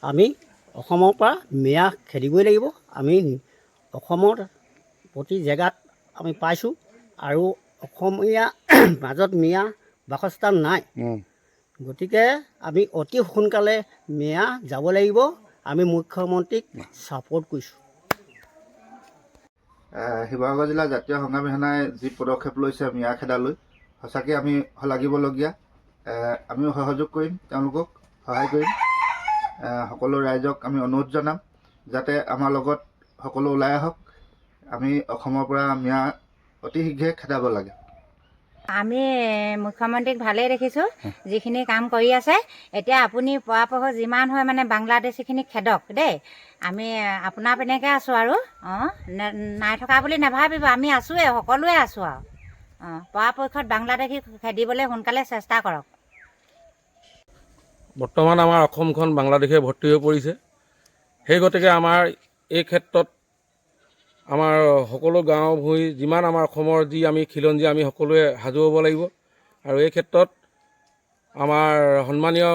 আমি অসমৰ পৰা মিয়া খেদিবই লাগিব। আমি অসমৰ প্ৰতি জেগাত আমি পাইছোঁ আৰু অসমীয়া মাজত মিয়া বাসস্থান নাই। গতিকে আমি অতি সোনকালে মিয়া যাব লাগিব। আমি মুখ্যমন্ত্ৰীক ছাপোৰ্ট কৰিছোঁ। শিৱসাগৰ জিলা জাতীয় সংগ্ৰামী সেনাই যি পদক্ষেপ লৈছে মিয়া খেদালৈ, সঁচাকৈ আমি লাগিবলগীয়া। আমিও সহযোগ কৰিম, তেওঁলোকক সহায় কৰিম। সকলো ৰাইজক আমি অনুৰোধ জনাম যাতে আমাৰ লগত সকলো ওলাই আহক। আমি অসমৰ পৰা মিয়া অতি শীঘ্ৰে খেদাব লাগে। আমি মুখ্যমন্ত্ৰীক ভালেই দেখিছোঁ, যিখিনি কাম কৰি আছে। এতিয়া আপুনি পৰাপক্ষত যিমান হয় মানে বাংলাদেশীখিনি খেদক দেই। আমি আপোনাৰ পিনেকে আছোঁ আৰু নাই থকা বুলি নাভাবিব, আমি আছোঁৱে, সকলোৱে আছোঁ আৰু পৰাপক্ষত বাংলাদেশী খেদিবলৈ সোনকালে চেষ্টা কৰক। বৰ্তমান আমাৰ অসমখন বাংলাদেশে ভৰ্তি হৈ পৰিছে। সেই গতিকে আমাৰ এই ক্ষেত্ৰত আমাৰ সকলো গাঁও ভূঁই যিমান আমাৰ অসমৰ যি আমি খিলঞ্জীয়া আমি সকলোৱে সাজু হ'ব লাগিব। আৰু এই ক্ষেত্ৰত আমাৰ সন্মানীয়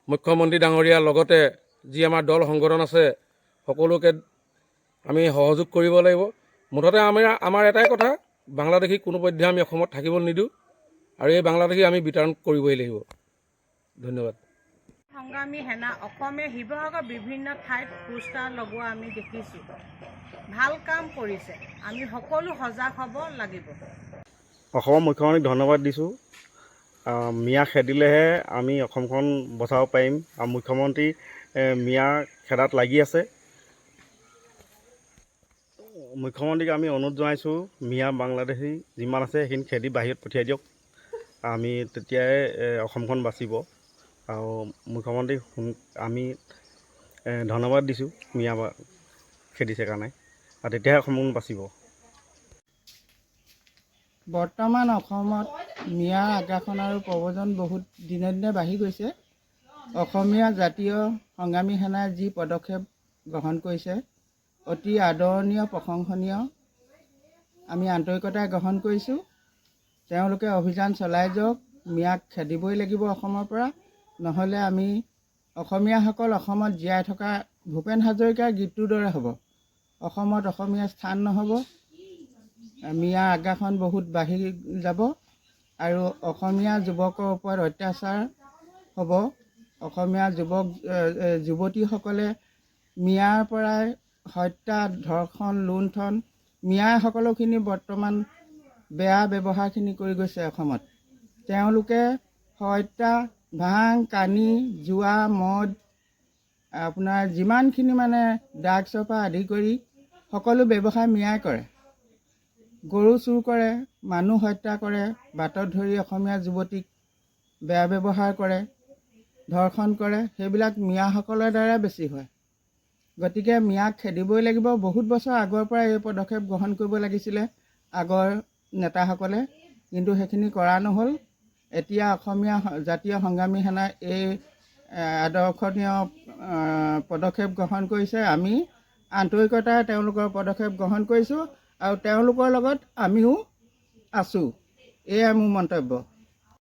মুখ্যমন্ত্ৰী ডাঙৰীয়াৰ লগতে যি আমাৰ দল সংগঠন আছে সকলোকে আমি সহযোগ কৰিব লাগিব। মুঠতে আমাৰ এটাই কথা, বাংলাদেশী কোনো পধ্যে আমি অসমত থাকিব নিদিওঁ আৰু এই বাংলাদেশী আমি বিতৰণ কৰিবই লাগিব। ধন্যবাদ। সংগ্ৰামী সেনা অসমে শিৱসাগৰ বিভিন্ন ঠাইত পোষ্টাৰ লগোৱা আমি দেখিছোঁ। ভাল কাম কৰিছে, আমি সকলো সজাগ হ'ব লাগিব। অসমৰ মুখ্যমন্ত্ৰীক ধন্যবাদ দিছোঁ। মিয়া খেদিলেহে আমি অসমখন বচাব পাৰিম আৰু মুখ্যমন্ত্ৰী মিয়া খেদাত লাগি আছে। মুখ্যমন্ত্ৰীক আমি অনুৰোধ জনাইছোঁ, মিয়া বাংলাদেশী যিমান আছে সেইখিনি খেদি বাহিৰত পঠিয়াই দিয়ক। আমি তেতিয়াই অসমখন বাচিব। আৰু মুখ্যমন্ত্ৰীক আমি ধন্যবাদ দিছোঁ মিয়া খেদিছে কাৰণে, আৰু তেতিয়াহে অসমখন বাচিব। বৰ্তমান অসমত মিয়াৰ আগ্ৰাসন আৰু প্ৰব্ৰজন বহুত দিনে দিনে বাঢ়ি গৈছে। অসমীয়া জাতীয় সংগ্ৰামী সেনাই যি পদক্ষেপ গ্ৰহণ কৰিছে অতি আদৰণীয়, প্ৰশংসনীয়। আমি আন্তৰিকতাৰে গ্ৰহণ কৰিছোঁ। তেওঁলোকে অভিযান চলাই যাওক, মিয়াক খেদিবই লাগিব অসমৰ পৰা। নহ'লে আমি অসমীয়াসকল অসমত জীয়াই থকা ভূপেন হাজৰিকাৰ গীতটোৰ দৰে হ'ব। অসমত অসমীয়া স্থান নহ'ব। মিয়াৰ আগ্ৰাসন বহুত বাঢ়ি যাব আৰু অসমীয়া যুৱকৰ ওপৰত অত্যাচাৰ হ'ব। অসমীয়া যুৱতীসকলে মিয়াৰ পৰাই হত্যা, ধৰ্ষণ, লুণ্ঠন, মিয়াই সকলোখিনি বৰ্তমান বেয়া ব্যৱহাৰখিনি কৰি গৈছে অসমত। তেওঁলোকে হত্যা, ভাং, কানি, জুৱা, মদ, আপোনাৰ যিমানখিনি মানে ড্ৰাগছৰ পৰা আদি কৰি সকলো ব্যৱসায় মিয়াই কৰে। গৰু চুৰ কৰে, মানুহ হত্যা কৰে, বাটত ধৰি অসমীয়া যুৱতীক বেয়া ব্যৱহাৰ কৰে, ধৰ্ষণ কৰে। সেইবিলাক মিয়াসকলৰ দ্বাৰা বেছি হয়। গতিকে মিয়াক খেদিবই লাগিব। বহুত বছৰ আগৰ পৰা এই পদক্ষেপ গ্ৰহণ কৰিব লাগিছিলে আগৰ নেতাসকলে, কিন্তু সেইখিনি কৰা নহ'ল। এতিয়া অসমীয়া জাতীয় সংগ্ৰামী সেনাই এই আদৰ্শনীয় পদক্ষেপ গ্ৰহণ কৰিছে। আমি আন্তৰিকতাৰে তেওঁলোকৰ পদক্ষেপ গ্ৰহণ কৰিছোঁ আৰু তেওঁলোকৰ লগত আমিও আছোঁ। এয়াই মোৰ মন্তব্য।